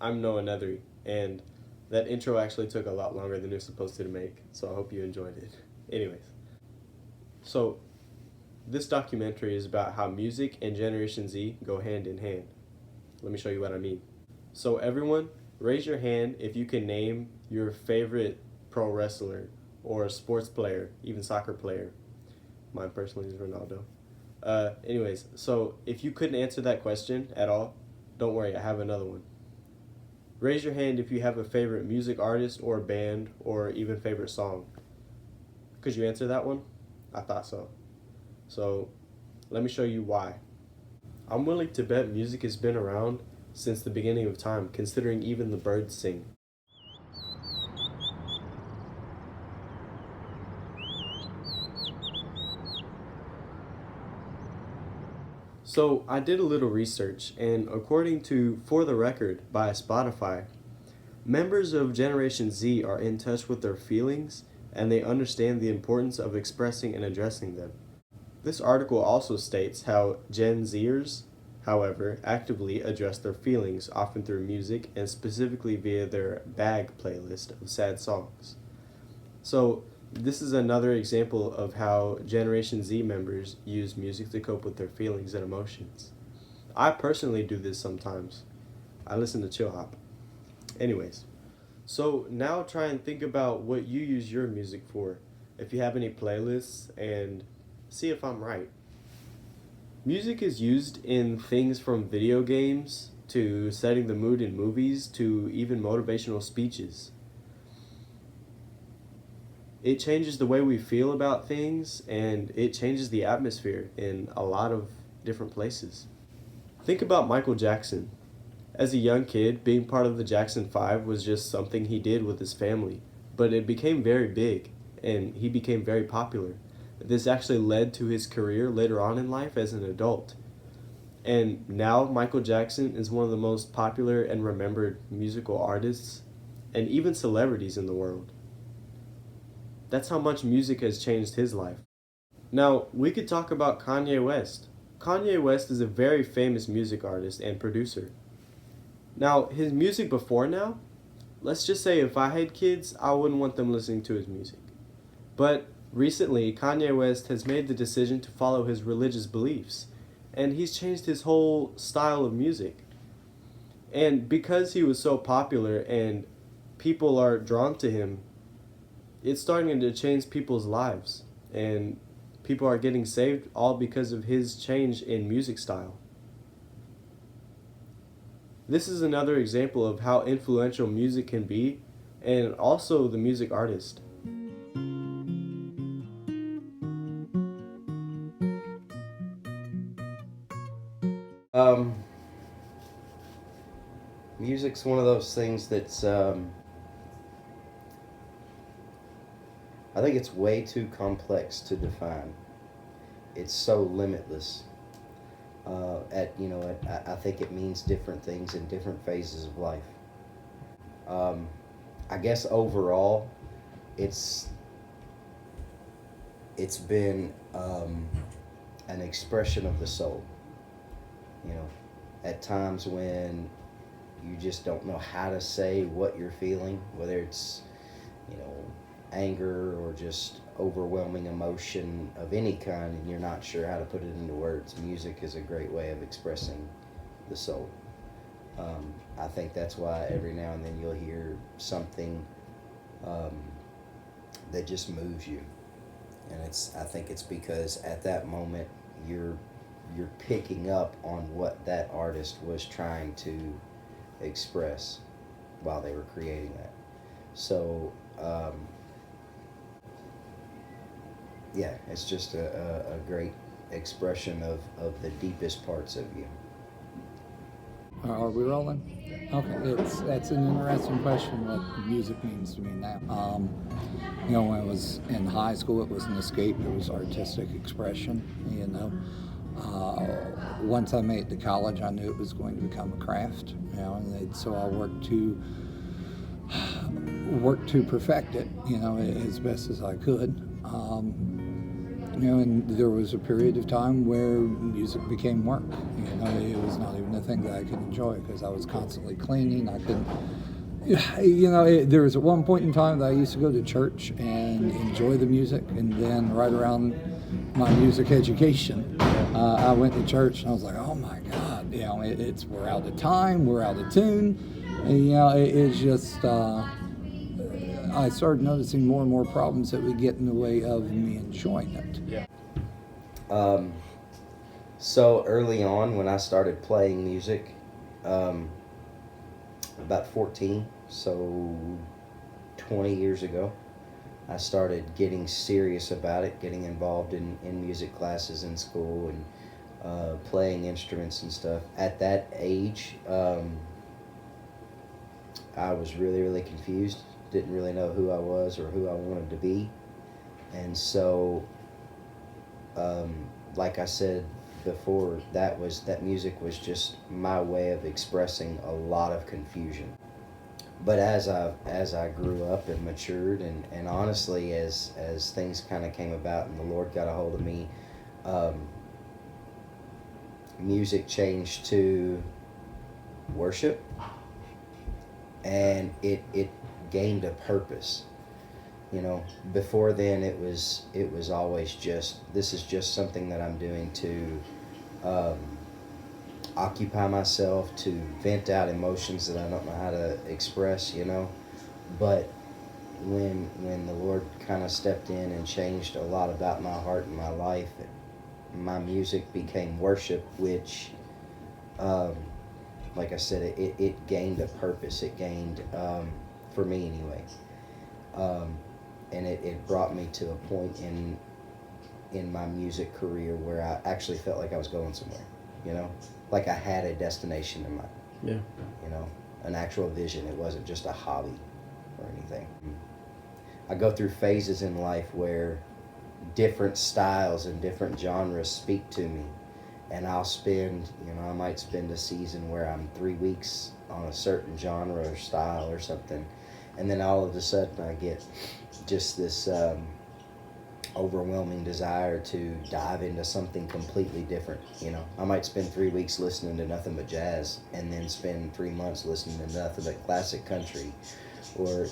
I'm Noah Nethery, and that intro actually took a lot longer than it was supposed to make, so I hope you enjoyed it. Anyways, so this documentary is about how music and Generation Z go hand in hand. Let me show you what I mean. So everyone, raise your hand if you can name your favorite pro wrestler or sports player, even soccer player. Mine personally is Ronaldo. Anyways, so if you couldn't answer that question at all, don't worry, I have another one. Raise your hand if you have a favorite music artist or band or even favorite song. Could you answer that one? I thought so. So let me show you why. I'm willing to bet music has been around since the beginning of time, considering even the birds sing. So I did a little research, and according to For the Record by Spotify, members of Generation Z are in touch with their feelings and they understand the importance of expressing and addressing them. This article also states how Gen Zers, however, actively address their feelings, often through music and specifically via their bag playlist of sad songs. So, this is another example of how Generation Z members use music to cope with their feelings and emotions. I personally do this sometimes. I listen to chill hop. Anyways, so now try and think about what you use your music for. If you have any playlists, and see if I'm right. Music is used in things from video games to setting the mood in movies to even motivational speeches. It changes the way we feel about things and it changes the atmosphere in a lot of different places. Think about Michael Jackson. As a young kid, being part of the Jackson 5 was just something he did with his family, but it became very big and he became very popular. This actually led to his career later on in life as an adult. And now Michael Jackson is one of the most popular and remembered musical artists and even celebrities in the world. That's how much music has changed his life. Now, we could talk about Kanye West. Kanye West is a very famous music artist and producer. Now, his music before now, let's just say if I had kids, I wouldn't want them listening to his music. But recently, Kanye West has made the decision to follow his religious beliefs, and he's changed his whole style of music. And because he was so popular and people are drawn to him, it's starting to change people's lives, and people are getting saved all because of his change in music style. This is another example of how influential music can be, and also the music artist. Um, Music's one of those things that's, I think it's way too complex to define. It's so limitless. I think it means different things in different phases of life. Um, I guess overall, it's it's been an expression of the soul. You know, at times when you just don't know how to say what you're feeling, whether it's, you know, anger or just overwhelming emotion of any kind, and you're not sure how to put it into words. Music is a great way of expressing the soul. I think that's why every now and then you'll hear something um, that just moves you, and I think it's because at that moment you're picking up on what that artist was trying to express while they were creating that. So yeah, it's just a great expression of the deepest parts of you. Are we rolling? Okay, that's an interesting question. What music means to me now. When I was in high school, it was an escape. It was artistic expression. Once I made it to college, I knew it was going to become a craft. And so I worked to perfect it. As best as I could. And there was a period of time where music became work. It was not even a thing that I could enjoy because I was constantly cleaning. I couldn't. There was at one point in time that I used to go to church and enjoy the music, and then right around my music education, I went to church and I was like, oh my God, we're out of time, we're out of tune, and it's just. I started noticing more and more problems that would get in the way of me enjoying it. Yeah. So early on, when I started playing music, about 14, so 20 years ago, I started getting serious about it, getting involved in music classes in school and playing instruments and stuff. At that age, I was really, really confused. Didn't really know who I was or who I wanted to be. And so, like I said before, that music was just my way of expressing a lot of confusion. But as I grew up and matured, and honestly, as things kind of came about and the Lord got a hold of me, music changed to worship, and it gained a purpose. Before then it was always just, this is just something that I'm doing to occupy myself, to vent out emotions that I don't know how to express, But when the Lord kind of stepped in and changed a lot about my heart and my life, my music became worship, which, like I said, it gained a purpose. It gained, for me anyway, and it brought me to a point in my music career where I actually felt like I was going somewhere, like I had a destination in mind. Yeah. An actual vision. It wasn't just a hobby or anything. I go through phases in life where different styles and different genres speak to me, and I'll spend, I might spend a season where I'm 3 weeks on a certain genre or style or something, and then all of a sudden I get just this overwhelming desire to dive into something completely different. I might spend 3 weeks listening to nothing but jazz, and then spend 3 months listening to nothing but classic country, or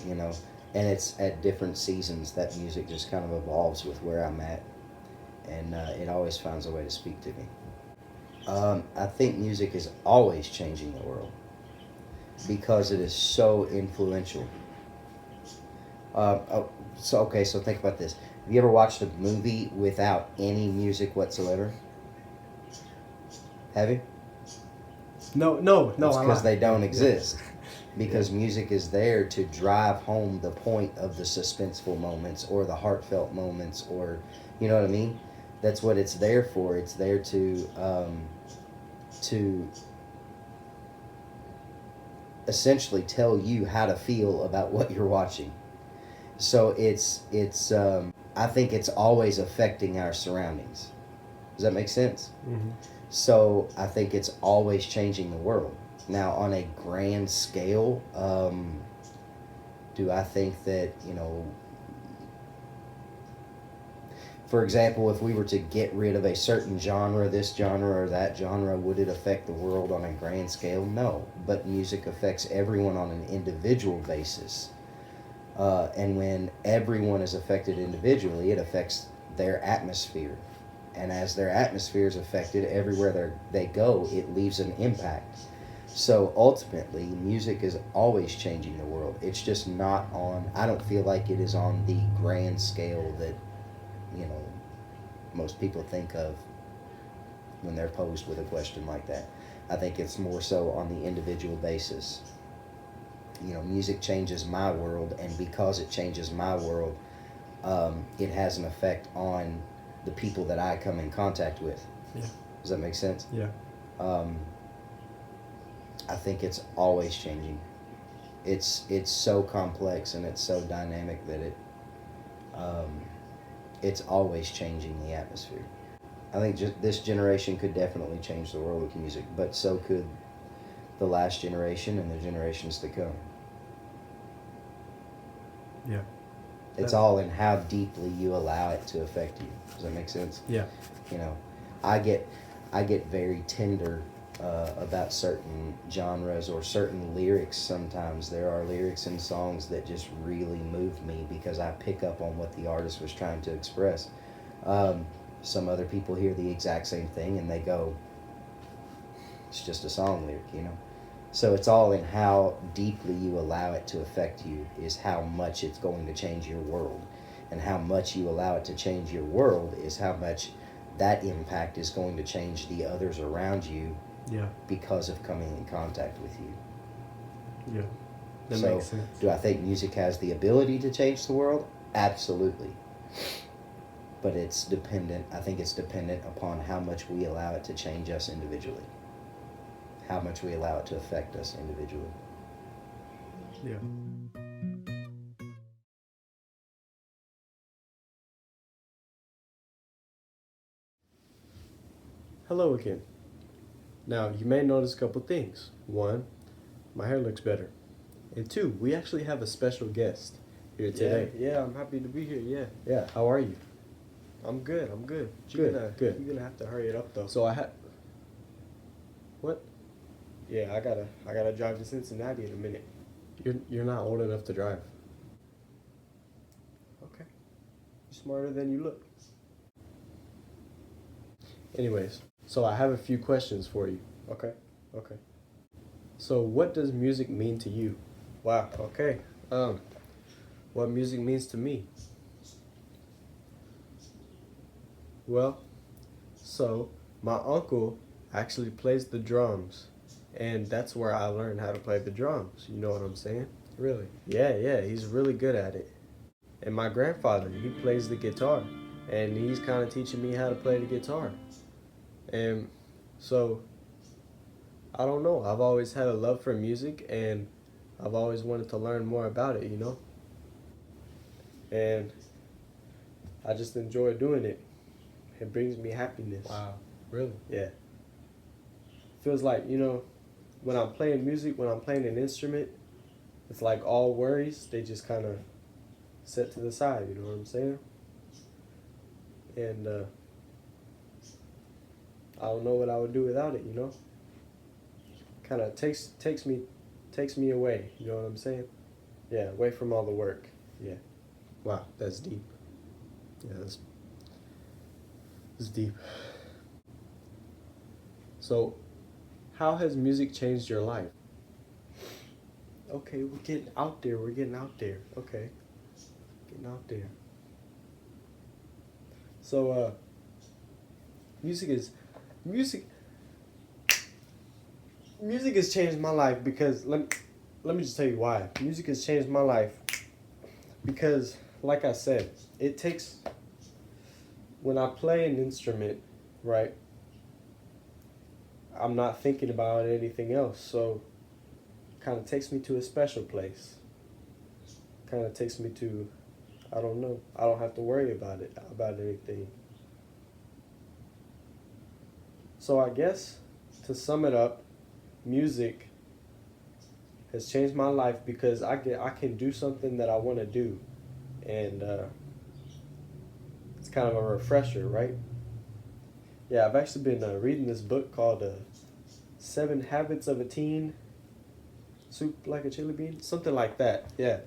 and it's at different seasons that music just kind of evolves with where I'm at, and it always finds a way to speak to me. I think music is always changing the world because it is so influential. So think about this. Have you ever watched a movie without any music whatsoever? Have you? No. It's because they don't exist. Because music is there to drive home the point of the suspenseful moments or the heartfelt moments, or, you know what I mean? That's what it's there for. It's there to essentially tell you how to feel about what you're watching. So it's I think it's always affecting our surroundings. Does that make sense? Mm-hmm. So I think it's always changing the world. Now, on a grand scale, do I think that, for example, if we were to get rid of a certain genre, this genre or that genre, would it affect the world on a grand scale? No. But music affects everyone on an individual basis. And when everyone is affected individually, it affects their atmosphere. And as their atmosphere is affected, everywhere they go, it leaves an impact. So ultimately, music is always changing the world. It's just not on, I don't feel like it is on the grand scale that, most people think of when they're posed with a question like that. I think it's more so on the individual basis. Music changes my world, and because it changes my world, it has an effect on the people that I come in contact with. Yeah. Does that make sense? Yeah. I think it's always changing. It's so complex and it's so dynamic that it's always changing the atmosphere. I think this generation could definitely change the world with music, but so could the last generation and the generations to come. Yeah. It's all in how deeply you allow it to affect you. Does that make sense? Yeah. You know, I get very tender about certain genres or certain lyrics. Sometimes there are lyrics in songs that just really move me because I pick up on what the artist was trying to express. Some other people hear the exact same thing and they go, it's just a song lyric, you know? So it's all in how deeply you allow it to affect you is how much it's going to change your world. And how much you allow it to change your world is how much that impact is going to change the others around you because of coming in contact with you. Yeah. That So, makes sense. do I think music has the ability to change the world? Absolutely. But it's dependent, I think it's dependent upon how much we allow it to change us individually. How much we allow it to affect us individually. Yeah. Hello again. Now, you may notice a couple things. One, my hair looks better. And two, we actually have a special guest here today. Yeah, I'm happy to be here. Yeah, Yeah, how are you? I'm good. I'm good. Good, good. You're gonna have to hurry it up though. So I had. What? Yeah, I gotta drive to Cincinnati in a minute. You're not old enough to drive. Okay. You're smarter than you look. Anyways, so I have a few questions for you. Okay. Okay. So what does music mean to you? Wow. Okay. What music means to me? Well, so my uncle actually plays the drums, and that's where I learned how to play the drums. You know what I'm saying? Really? Yeah, he's really good at it. And my grandfather, he plays the guitar, and he's kind of teaching me how to play the guitar. And so, I don't know, I've always had a love for music, and I've always wanted to learn more about it, you know? And I just enjoy doing it. It brings me happiness. Wow. Really? Yeah. Feels like, you know, when I'm playing music, when I'm playing an instrument, it's like all worries, they just kind of set to the side, you know what I'm saying? And I don't know what I would do without it, you know? Kind of takes me away, you know what I'm saying? Yeah, away from all the work. Yeah. Wow, that's deep. Yeah, that's deep. So, how has music changed your life? Okay, we're getting out there. Okay. Getting out there. So, music has changed my life because let me just tell you why. Music has changed my life because, like I said, it takes, when I play an instrument, right, I'm not thinking about anything else, so kind of takes me to a special place. Kind of takes me to, I don't know, I don't have to worry about anything. So I guess, to sum it up, music has changed my life because I can do something that I want to do, and it's kind of a refresher, right? Yeah, I've actually been reading this book called 7 Habits of a Teen, Soup Like a Chili Bean, something like that, yeah.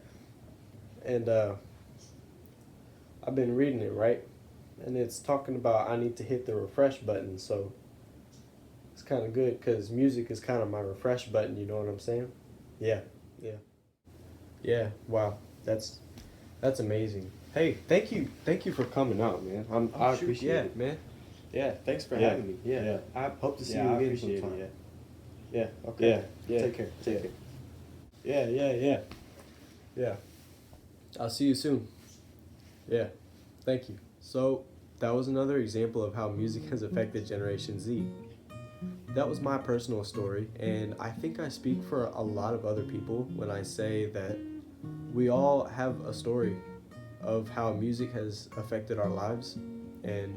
And I've been reading it, right? And it's talking about I need to hit the refresh button, so it's kind of good because music is kind of my refresh button, you know what I'm saying? Yeah. Yeah, wow, that's amazing. Hey, thank you for coming out, man. I appreciate it, man. Yeah, thanks for having me. Yeah, I hope to see you again sometime. Yeah, okay. Yeah. Take care. Yeah. I'll see you soon. Yeah, thank you. So, that was another example of how music has affected Generation Z. That was my personal story, and I think I speak for a lot of other people when I say that we all have a story of how music has affected our lives and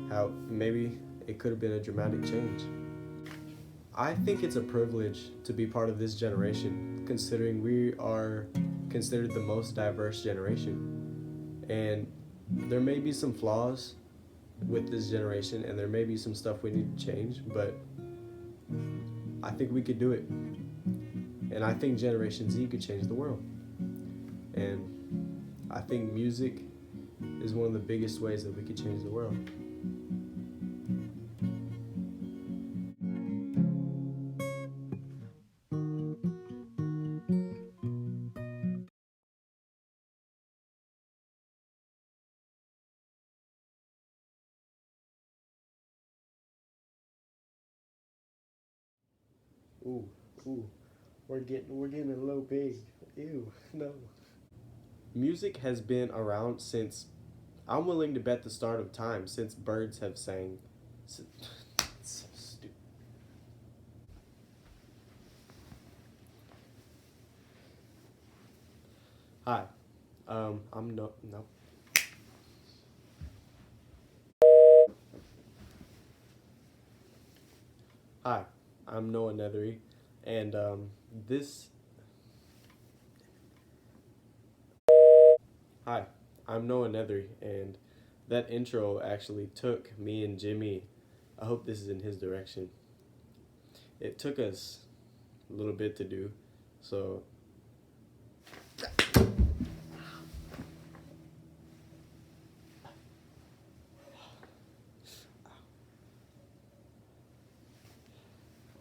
how maybe it could have been a dramatic change. I think it's a privilege to be part of this generation, considering we are considered the most diverse generation. And there may be some flaws with this generation, and there may be some stuff we need to change, but I think we could do it. And I think Generation Z could change the world. And I think music is one of the biggest ways that we could change the world. Ooh, ooh, we're getting a little big. Ew, no. Music has been around since, I'm willing to bet the start of time, since birds have sang. So stupid. Hi, I'm no. Hi, I'm Noah Nethery, and this. Hi, I'm Noah Nethery, and that intro actually took me and Jimmy. I hope this is in his direction. It took us a little bit to do, so.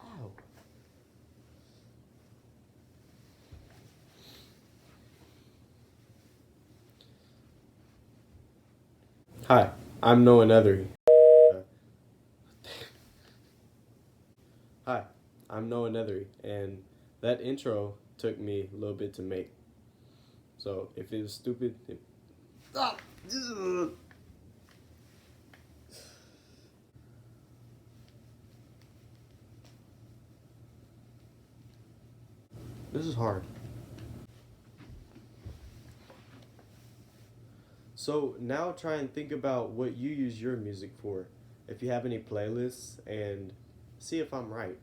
Ow. Hi, I'm Noah Nethery. Hi, I'm Noah Nethery, and that intro took me a little bit to make. So if it was stupid, this is hard. So now try and think about what you use your music for. If you have any playlists, and see if I'm right.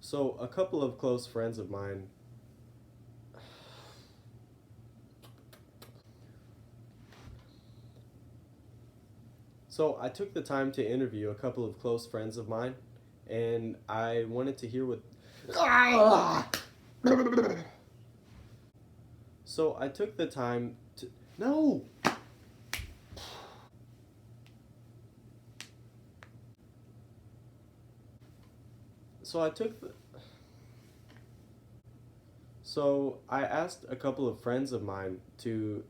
So a couple of close friends of mine. So I took the time to interview a couple of close friends of mine, and I wanted to hear what. So I took the time to. No! So I took the. So I asked a couple of friends of mine to.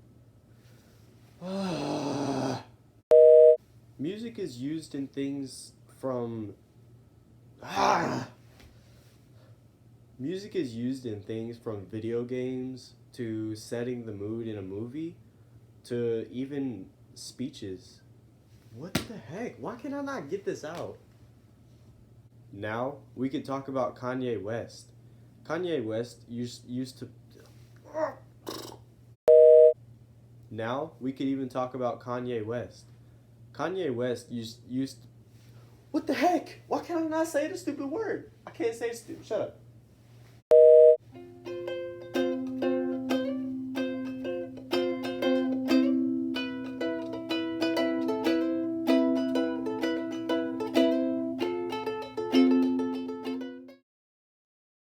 Music is used in things from. Music is used in things from video games to setting the mood in a movie to even speeches. What the heck? Why can I not get this out? Now we could talk about Kanye West. Kanye West used to. Now we could even talk about Kanye West. Kanye West used. What the heck? Why can't I not say the stupid word? I can't say stupid. Shut up.